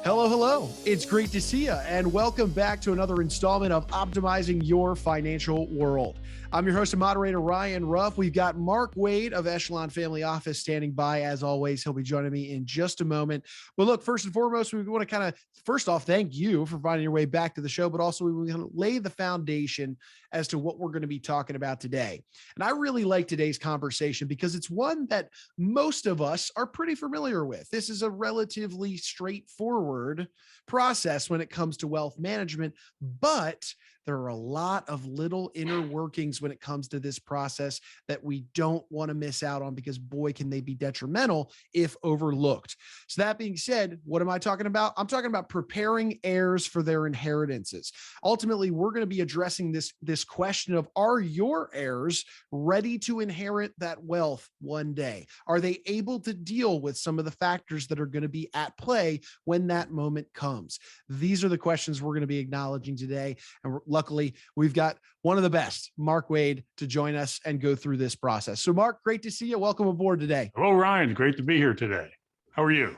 Hello, hello. It's great to see you, and welcome back to another installment of Optimizing Your Financial World. I'm your host and moderator, Ryan Ruff. We've got Mark Wade of Echelon Family Office standing by. As always, he'll be joining me in just a moment. But look, first and foremost, we want to first off, thank you for finding your way back to the show, but also we want to lay the foundation as to what we're going to be talking about today. And I really like today's conversation because it's one that most of us are pretty familiar with. This is a relatively straightforward process when it comes to wealth management, but there are a lot of little inner workings when it comes to this process that we don't want to miss out on because boy, can they be detrimental if overlooked. So that being said, what am I talking about? I'm talking about preparing heirs for their inheritances. Ultimately, we're going to be addressing this question of, are your heirs ready to inherit that wealth one day? Are they able to deal with some of the factors that are going to be at play when that moment comes? These are the questions we're going to be acknowledging today. And luckily, we've got one of the best, Mark Wade, to join us and go through this process. So Mark, great to see you. Welcome aboard today. Hello, Ryan. Great to be here today. How are you?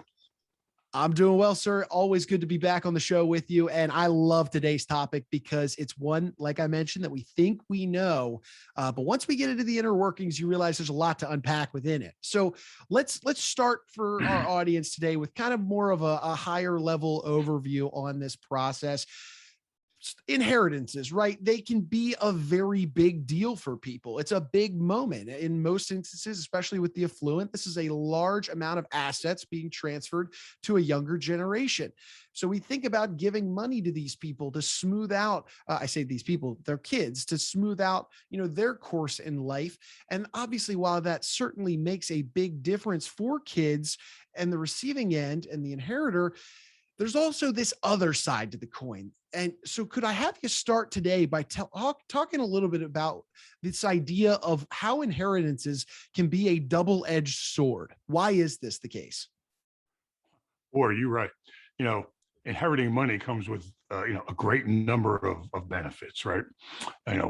I'm doing well, sir. Always good to be back on the show with you. And I love today's topic because it's one, like I mentioned, that we think we know. But once we get into the inner workings, you realize there's a lot to unpack within it. So let's start for our audience today with kind of more of a higher level overview on this process. Inheritances, right? They can be a very big deal for people. It's a big moment in most instances, especially with the affluent. This is a large amount of assets being transferred to a younger generation. So we think about giving money to these people to smooth out, I say these people, their kids, to smooth out, their course in life. And obviously, while that certainly makes a big difference for kids and the receiving end and the inheritor, there's also this other side to the coin. And so could I have you start today by talking a little bit about this idea of how inheritances can be a double-edged sword? Why is this the case? Boy, you're right. Inheriting money comes with, a great number of benefits, right?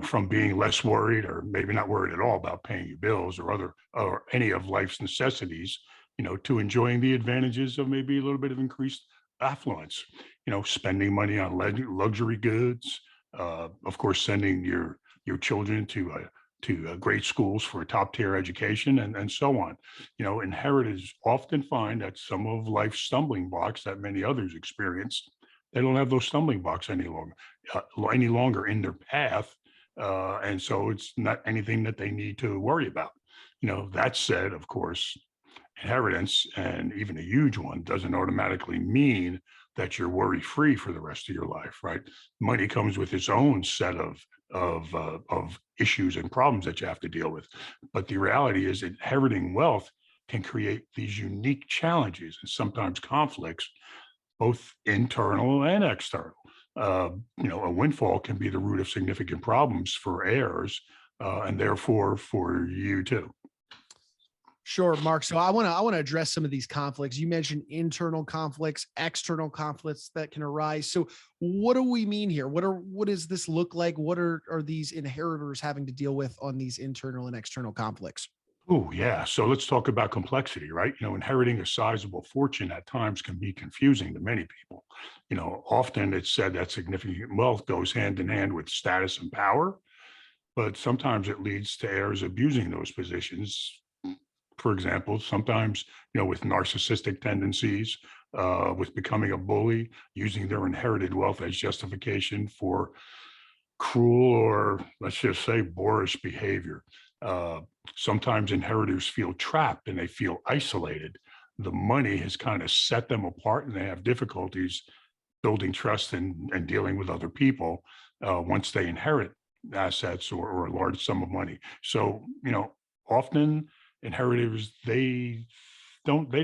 From being less worried or maybe not worried at all about paying your bills or any of life's necessities, to enjoying the advantages of maybe a little bit of increased affluence, spending money on luxury goods, of course, sending your children to great schools for a top tier education and so on. Inheritors often find that some of life's stumbling blocks that many others experience, they don't have those stumbling blocks any longer in their path. And so it's not anything that they need to worry about. That said, of course, inheritance, and even a huge one, doesn't automatically mean that you're worry-free for the rest of your life, right? Money comes with its own set of issues and problems that you have to deal with. But the reality is, inheriting wealth can create these unique challenges and sometimes conflicts, both internal and external. A windfall can be the root of significant problems for heirs, and therefore for you too. Sure, Mark. So I want to address some of these conflicts. You mentioned internal conflicts, external conflicts that can arise. So what do we mean here? What does this look like? What are these inheritors having to deal with on these internal and external conflicts? Oh, yeah. So let's talk about complexity, right? Inheriting a sizable fortune at times can be confusing to many people. Often it's said that significant wealth goes hand in hand with status and power, but sometimes it leads to heirs abusing those positions. For example, sometimes, with narcissistic tendencies, with becoming a bully, using their inherited wealth as justification for cruel or, let's just say, boorish behavior. Uh, Sometimes inheritors feel trapped and they feel isolated. The money has kind of set them apart and they have difficulties building trust and dealing with other people once they inherit assets or a large sum of money. So, often inheritors, they think they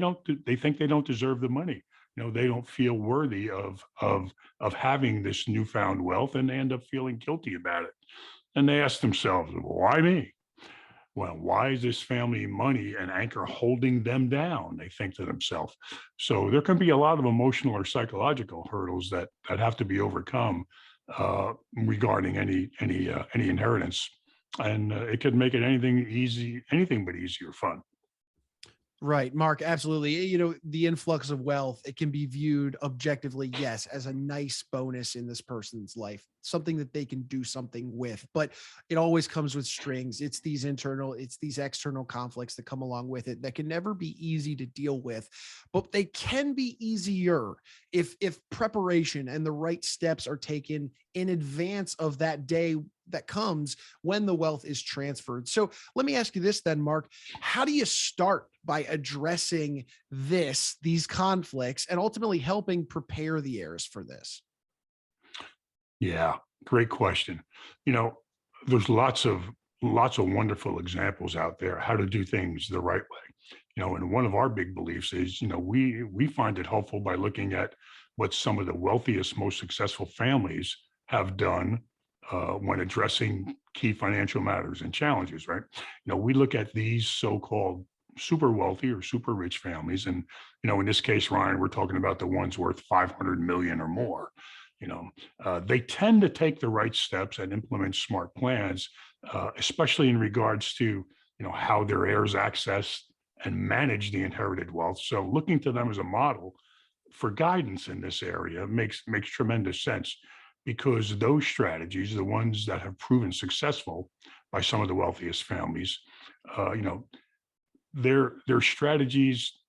don't deserve the money. They don't feel worthy of having this newfound wealth, and they end up feeling guilty about it. And they ask themselves, why me? Well, why is this family money an anchor holding them down? They think to themselves. So there can be a lot of emotional or psychological hurdles that have to be overcome regarding any inheritance, and it could make it anything but easy or fun. Right, Mark, absolutely. The influx of wealth, it can be viewed objectively, yes, as a nice bonus in this person's life, something that they can do something with, but it always comes with strings. It's these external conflicts that come along with it that can never be easy to deal with, but they can be easier if preparation and the right steps are taken in advance of that day that comes when the wealth is transferred. So let me ask you this then, Mark. How do you start by addressing these conflicts and ultimately helping prepare the heirs for this? Yeah, great question. You know, there's lots of wonderful examples out there how to do things the right way. And one of our big beliefs is, we find it helpful by looking at what some of the wealthiest, most successful families have done when addressing key financial matters and challenges, right? We look at these so-called super wealthy or super rich families, and in this case, Ryan, we're talking about the ones worth 500 million or more. You know, they tend to take the right steps and implement smart plans, especially in regards to how their heirs access and manage the inherited wealth. So looking to them as a model for guidance in this area makes tremendous sense, because those strategies, the ones that have proven successful by some of the wealthiest families, uh, you know, their strategies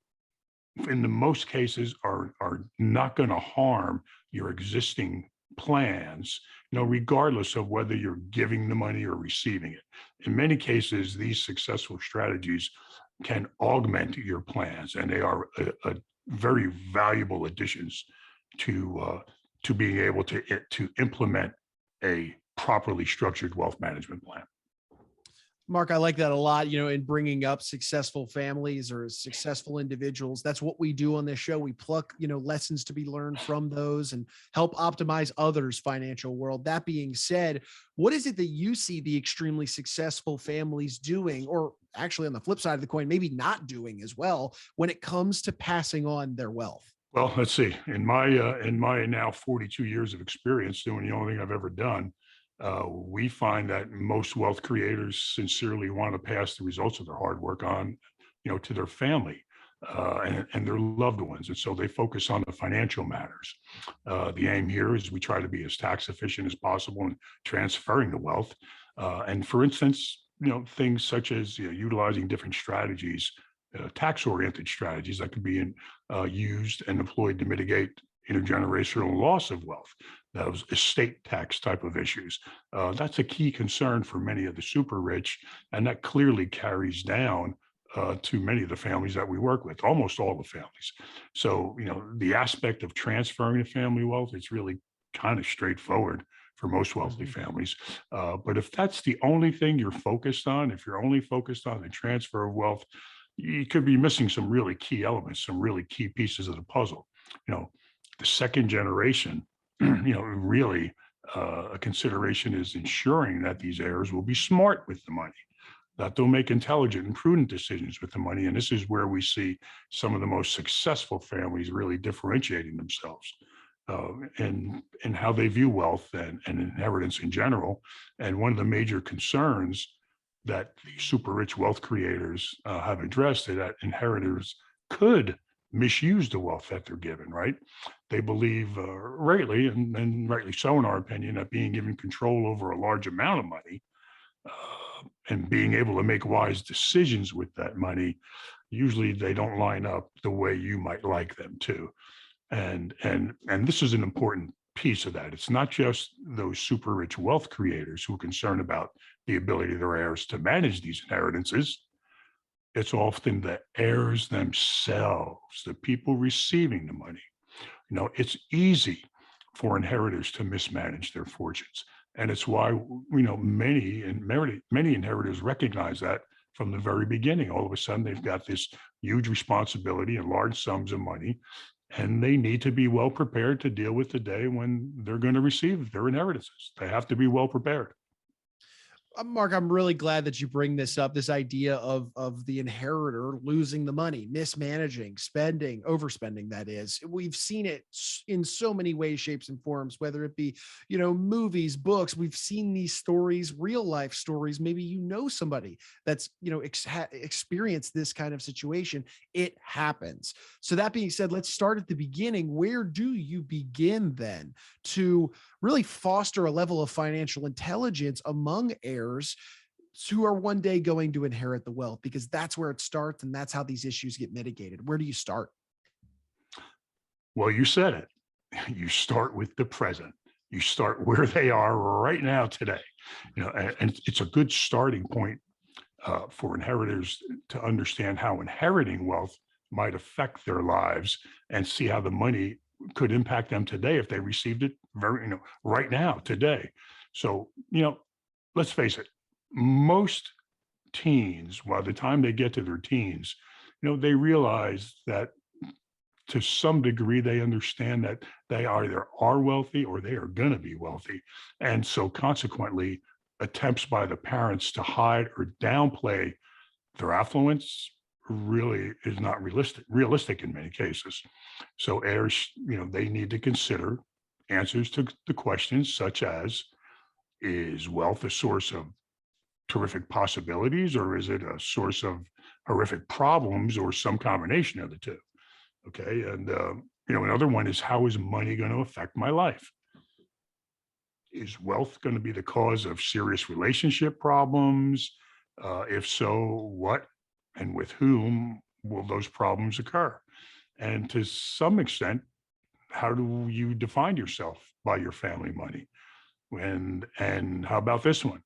in the most cases are not going to harm your existing plans, regardless of whether you're giving the money or receiving it. In many cases, these successful strategies can augment your plans, and they are a very valuable additions to being able to implement a properly structured wealth management plan. Mark, I like that a lot, in bringing up successful families or successful individuals. That's what we do on this show. We pluck, lessons to be learned from those and help optimize others' financial world. That being said, what is it that you see the extremely successful families doing, or actually on the flip side of the coin, maybe not doing as well when it comes to passing on their wealth? Well, let's see. In my now 42 years of experience doing the only thing I've ever done, we find that most wealth creators sincerely want to pass the results of their hard work on, to their family and their loved ones, and so they focus on the financial matters. The aim here is we try to be as tax efficient as possible in transferring the wealth, and for instance, things such as utilizing different strategies, tax-oriented strategies that could be used and employed to mitigate intergenerational loss of wealth, those estate tax type of issues. That's a key concern for many of the super rich, and that clearly carries down to many of the families that we work with, almost all the families. So, the aspect of transferring the family wealth, it's really kind of straightforward for most wealthy Mhm. families. But if that's the only thing you're focused on, if you're only focused on the transfer of wealth, you could be missing some really key elements, some really key pieces of the puzzle. You know, the second generation, really a consideration is ensuring that these heirs will be smart with the money, that they'll make intelligent and prudent decisions with the money. And this is where we see some of the most successful families really differentiating themselves in how they view wealth and inheritance in general. And one of the major concerns that the super rich wealth creators have addressed is that inheritors could misuse the wealth that they're given, right? They believe, rightly, and rightly so, in our opinion, that being given control over a large amount of money and being able to make wise decisions with that money, usually they don't line up the way you might like them to. And this is an important piece of that. It's not just those super rich wealth creators who are concerned about the ability of their heirs to manage these inheritances. It's often the heirs themselves, the people receiving the money. It's easy for inheritors to mismanage their fortunes. And it's why, many inheritors recognize that from the very beginning. All of a sudden, they've got this huge responsibility and large sums of money, and they need to be well prepared to deal with the day when they're going to receive their inheritances. They have to be well prepared. Mark, I'm really glad that you bring this up. This idea of the inheritor losing the money, mismanaging, spending, overspending. That is, we've seen it in so many ways, shapes, and forms. Whether it be, movies, books. We've seen these stories, real life stories. Maybe somebody that's experienced this kind of situation. It happens. So that being said, let's start at the beginning. Where do you begin then to really foster a level of financial intelligence among heirs who are one day going to inherit the wealth? Because that's where it starts, and that's how these issues get mitigated. Where do you start? Well, you said it. You start with the present. You start where they are right now today. And it's a good starting point for inheritors to understand how inheriting wealth might affect their lives and see how the money could impact them today if they received it right now, today. So, let's face it, most teens, by the time they get to their teens, they realize that to some degree, they understand that they either are wealthy or they are going to be wealthy. And so consequently, attempts by the parents to hide or downplay their affluence really is not realistic in many cases. So heirs, they need to consider answers to the questions such as, is wealth a source of terrific possibilities, or is it a source of horrific problems, or some combination of the two? Okay. And, another one is, how is money going to affect my life? Is wealth going to be the cause of serious relationship problems? If so, what and with whom will those problems occur? And to some extent, how do you define yourself by your family money? And how about this one?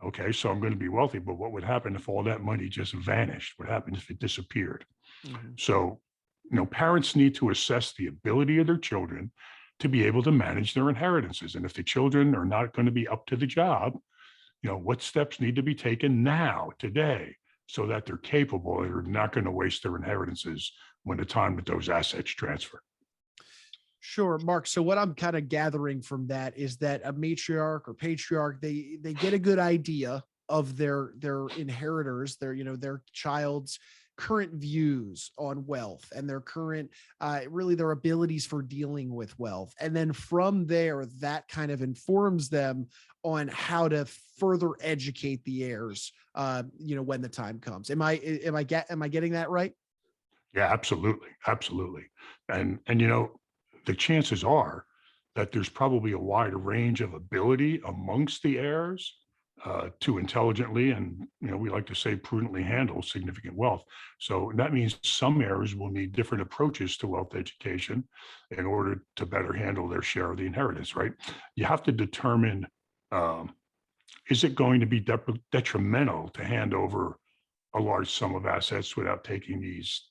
Okay, so I'm going to be wealthy, but what would happen if all that money just vanished? What happens if it disappeared? Mhm. So, parents need to assess the ability of their children to be able to manage their inheritances. And if the children are not going to be up to the job, what steps need to be taken now, today, so that they're capable and are not going to waste their inheritances when the time that those assets transfer. Sure, Mark. So what I'm kind of gathering from that is that a matriarch or patriarch, they get a good idea of their inheritors, their child's current views on wealth and their current really their abilities for dealing with wealth. And then from there, that kind of informs them on how to further educate the heirs when the time comes. Am I getting that right? Yeah, absolutely, absolutely. And the chances are that there's probably a wide range of ability amongst the heirs to intelligently and, we like to say, prudently handle significant wealth. So that means some heirs will need different approaches to wealth education in order to better handle their share of the inheritance, right? You have to determine, um, is it going to be detrimental to hand over a large sum of assets without taking these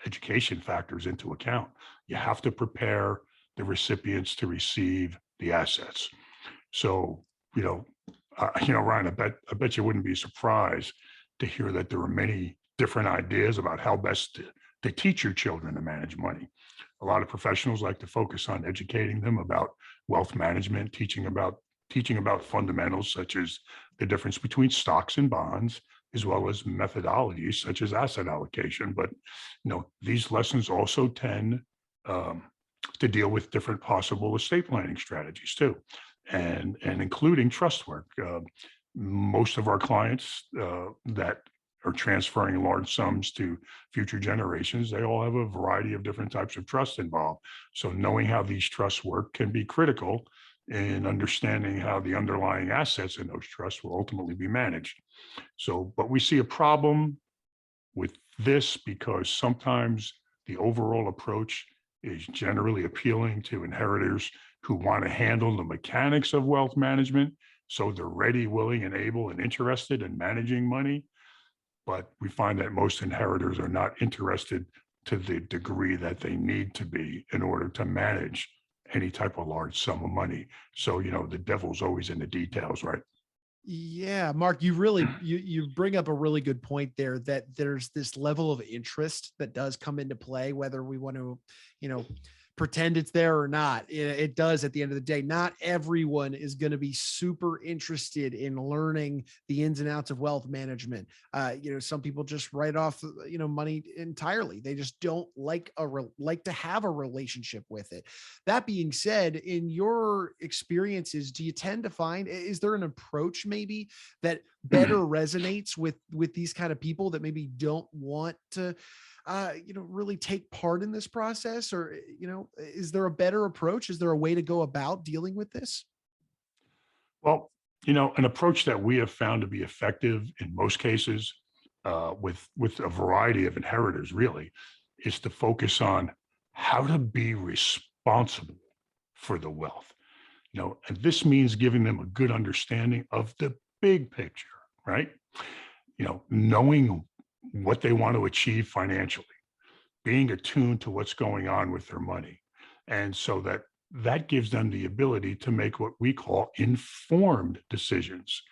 education factors into account? You have to prepare the recipients to receive the assets. So, Ryan, I bet you wouldn't be surprised to hear that there are many different ideas about how best to teach your children to manage money. A lot of professionals like to focus on educating them about wealth management, teaching about fundamentals such as the difference between stocks and bonds, as well as methodologies such as asset allocation. But these lessons also tend um, to deal with different possible estate planning strategies too, and including trust work. Most of our clients that are transferring large sums to future generations, they all have a variety of different types of trust involved. So knowing how these trusts work can be critical in understanding how the underlying assets in those trusts will ultimately be managed. So, but we see a problem with this because sometimes the overall approach is generally appealing to inheritors who want to handle the mechanics of wealth management. So they're ready, willing, and able and interested in managing money. But we find that most inheritors are not interested to the degree that they need to be in order to manage any type of large sum of money. So, the devil's always in the details, right? Yeah, Mark, you bring up a really good point there, that there's this level of interest that does come into play, whether we want to, you know, pretend it's there or not. It does at the end of the day. Not everyone is going to be super interested in learning the ins and outs of wealth management. Some people just write off, money entirely. They just don't like to have a relationship with it. That being said, in your experiences, do you tend to find, is there an approach maybe that better resonates with these kind of people that maybe don't want to really take part in this process? Or, is there a better approach? Is there a way to go about dealing with this? Well, an approach that we have found to be effective in most cases, with a variety of inheritors really, is to focus on how to be responsible for the wealth. And this means giving them a good understanding of the big picture, right? Knowing what they want to achieve financially, being attuned to what's going on with their money. And so that gives them the ability to make what we call informed decisions.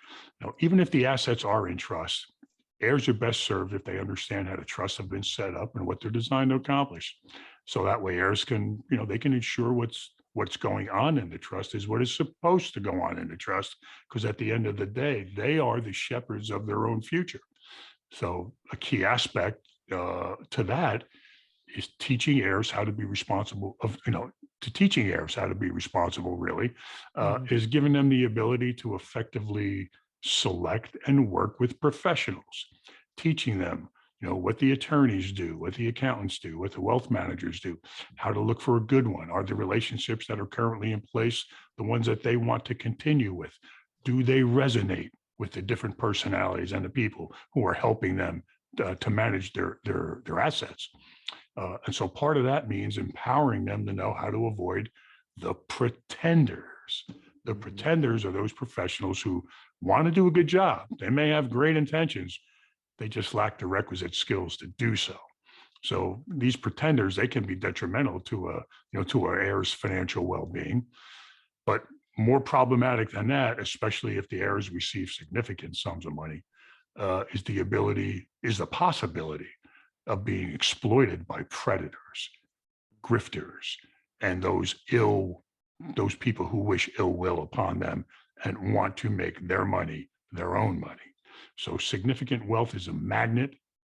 Even if the assets are in trust, heirs are best served if they understand how the trusts have been set up and what they're designed to accomplish. So that way heirs can, they can ensure what's going on in the trust is what is supposed to go on in the trust, because at the end of the day, they are the shepherds of their own future. So a key aspect to that is teaching heirs how to be responsible teaching heirs how to be responsible really is giving them the ability to effectively select and work with professionals, teaching them, what the attorneys do, what the accountants do, what the wealth managers do, how to look for a good one. Are the relationships that are currently in place the ones that they want to continue with? Do they resonate with the different personalities and the people who are helping them to manage their assets? And so part of that means empowering them to know how to avoid the pretenders. The pretenders are those professionals who want to do a good job. They may have great intentions. They just lack the requisite skills to do so. So these pretenders, they can be detrimental to our heirs' financial well-being. But more problematic than that, especially if the heirs receive significant sums of money, is the possibility of being exploited by predators, grifters, and those people who wish ill will upon them and want to make their money their own money. So significant wealth is a magnet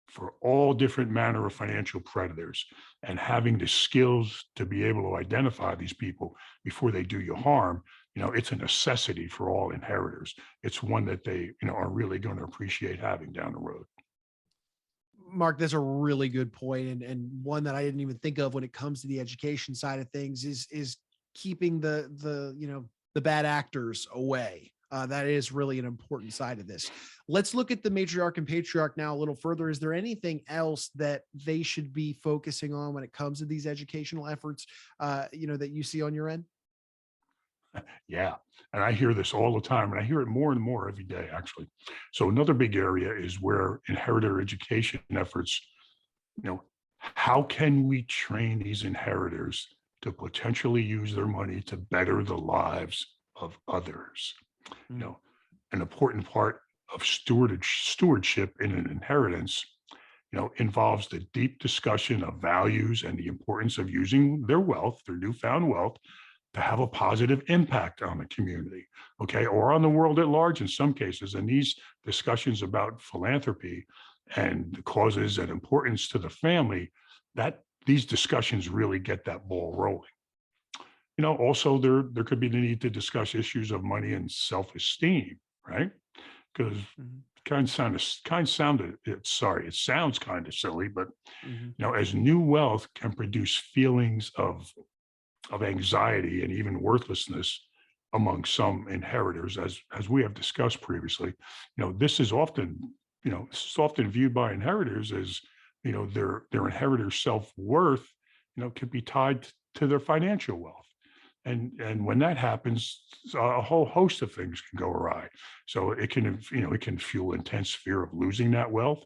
for all different manner of financial predators, and having the skills to be able to identify these people before they do you harm, it's a necessity for all inheritors. It's one that they, are really going to appreciate having down the road. Mark, that's a really good point, and one that I didn't even think of when it comes to the education side of things is keeping the bad actors away. That is really an important side of this. Let's look at the matriarch and patriarch now a little further. Is there anything else that they should be focusing on when it comes to these educational efforts, that you see on your end? Yeah. And I hear this all the time, and I hear it more and more every day, actually. So another big area is where inheritor education efforts, how can we train these inheritors to potentially use their money to better the lives of others? An important part of stewardship in an inheritance, involves the deep discussion of values and the importance of using their wealth, their newfound wealth, to have a positive impact on the community, or on the world at large in some cases. And these discussions about philanthropy and the causes and importance to the family, that these discussions really get that ball rolling. Also there could be the need to discuss issues of money and self-esteem, right? Because it sounds kind of silly, but as new wealth can produce feelings of anxiety and even worthlessness among some inheritors, as we have discussed previously, this is often viewed by inheritors as, their inheritor's self-worth, could be tied to their financial wealth. And when that happens, a whole host of things can go awry. So it can fuel intense fear of losing that wealth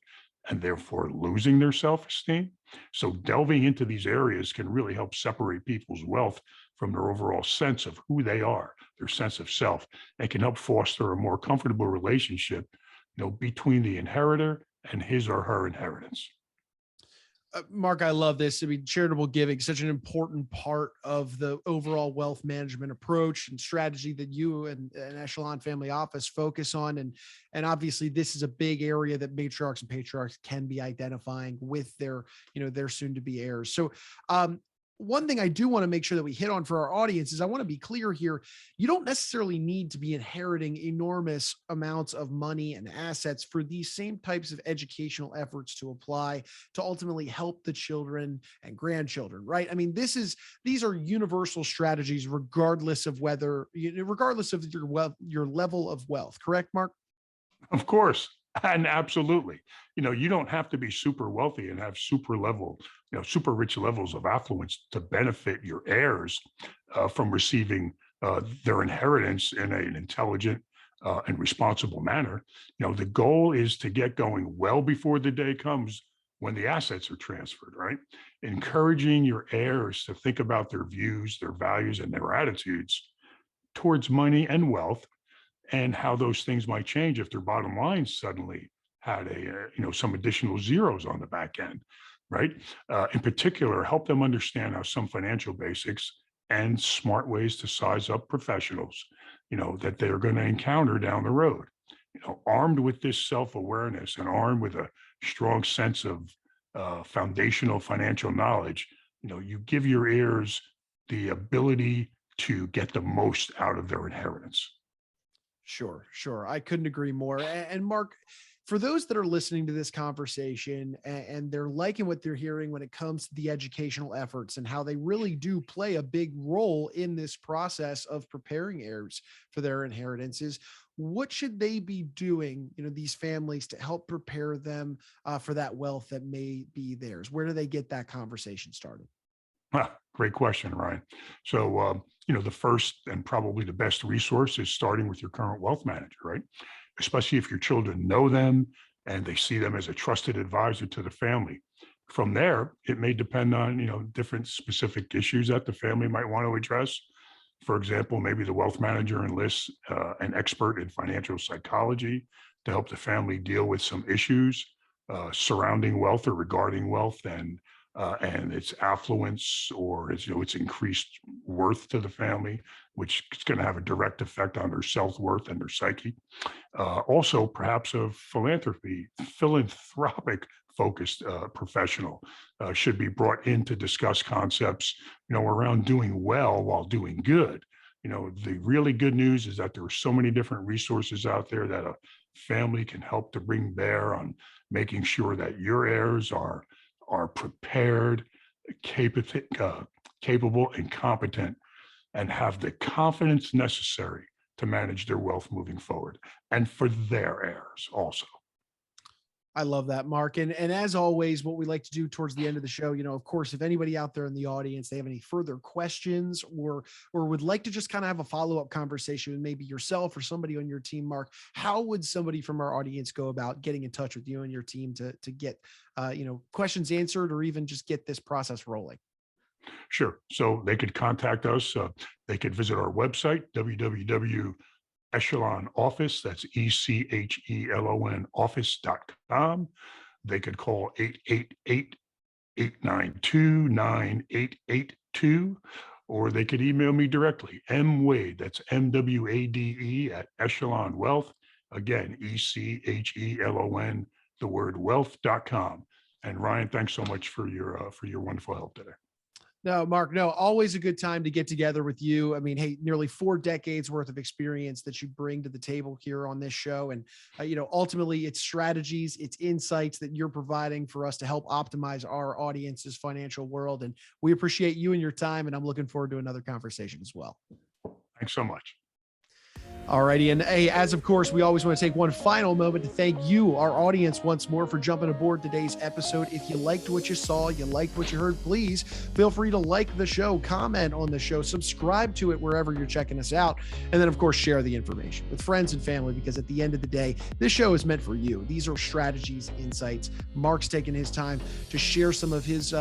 and therefore losing their self-esteem. So delving into these areas can really help separate people's wealth from their overall sense of who they are, their sense of self, and can help foster a more comfortable relationship, between the inheritor and his or her inheritance. Mark, I love this. I mean, charitable giving is such an important part of the overall wealth management approach and strategy that you and Echelon Family Office focus on. And obviously this is a big area that matriarchs and patriarchs can be identifying with their soon to be heirs. So, one thing I do want to make sure that we hit on for our audience is I want to be clear here. You don't necessarily need to be inheriting enormous amounts of money and assets for these same types of educational efforts to apply to ultimately help the children and grandchildren, right? I mean, these are universal strategies, regardless of your level of wealth, correct, Mark? Of course. And absolutely. You don't have to be super wealthy and have super rich levels of affluence to benefit your heirs from receiving their inheritance in an intelligent and responsible manner. The goal is to get going well before the day comes when the assets are transferred, right? Encouraging your heirs to think about their views, their values, and their attitudes towards money and wealth, and how those things might change if their bottom line suddenly had some additional zeros on the back end, right? In particular, help them understand how some financial basics and smart ways to size up professionals, that they're going to encounter down the road. Armed with this self-awareness and armed with a strong sense of foundational financial knowledge, you give your heirs the ability to get the most out of their inheritance. Sure. I couldn't agree more. And Mark, for those that are listening to this conversation and they're liking what they're hearing when it comes to the educational efforts and how they really do play a big role in this process of preparing heirs for their inheritances, what should they be doing, these families, to help prepare them for that wealth that may be theirs? Where do they get that conversation started? Great question, Ryan. So, the first and probably the best resource is starting with your current wealth manager, right? Especially if your children know them and they see them as a trusted advisor to the family. From there, it may depend on, different specific issues that the family might want to address. For example, maybe the wealth manager enlists an expert in financial psychology to help the family deal with some issues surrounding wealth or regarding wealth and its affluence or its increased worth to the family, which is going to have a direct effect on their self-worth and their psyche. Also, perhaps a philanthropic focused professional should be brought in to discuss concepts, around doing well while doing good. The really good news is that there are so many different resources out there that a family can help to bring bear on making sure that your heirs are prepared, capable, and competent, and have the confidence necessary to manage their wealth moving forward, and for their heirs also. I love that, Mark. And as always, what we like to do towards the end of the show, of course, if anybody out there in the audience, they have any further questions or would like to just kind of have a follow-up conversation with maybe yourself or somebody on your team, Mark, how would somebody from our audience go about getting in touch with you and your team to get, questions answered or even just get this process rolling? Sure. So they could contact us. They could visit our website, Echelon Office, that's ECHELON office.com. They could call 888-892-9882, or they could email me directly, mwade, that's MWADE at Echelon Wealth. Again, ECHELON, the word wealth.com. And Ryan, thanks so much for your wonderful help today. No, Mark, no, always a good time to get together with you. I mean, hey, nearly 4 decades worth of experience that you bring to the table here on this show. And, ultimately it's strategies, it's insights that you're providing for us to help optimize our audience's financial world. And we appreciate you and your time. And I'm looking forward to another conversation as well. Thanks so much. Alrighty. And hey, as of course, we always want to take one final moment to thank you, our audience, once more for jumping aboard today's episode. If you liked what you saw, you liked what you heard, please feel free to like the show, comment on the show, subscribe to it wherever you're checking us out. And then of course, share the information with friends and family, because at the end of the day, this show is meant for you. These are strategies, insights. Mark's taking his time to share some of his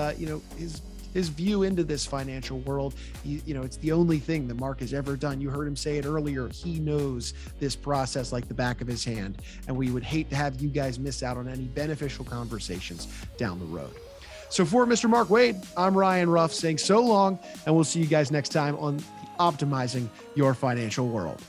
view into this financial world. It's the only thing that Mark has ever done. You heard him say it earlier. He knows this process like the back of his hand, and we would hate to have you guys miss out on any beneficial conversations down the road. So for Mr. Mark Wade, I'm Ryan Ruff saying so long, and we'll see you guys next time on Optimizing Your Financial World.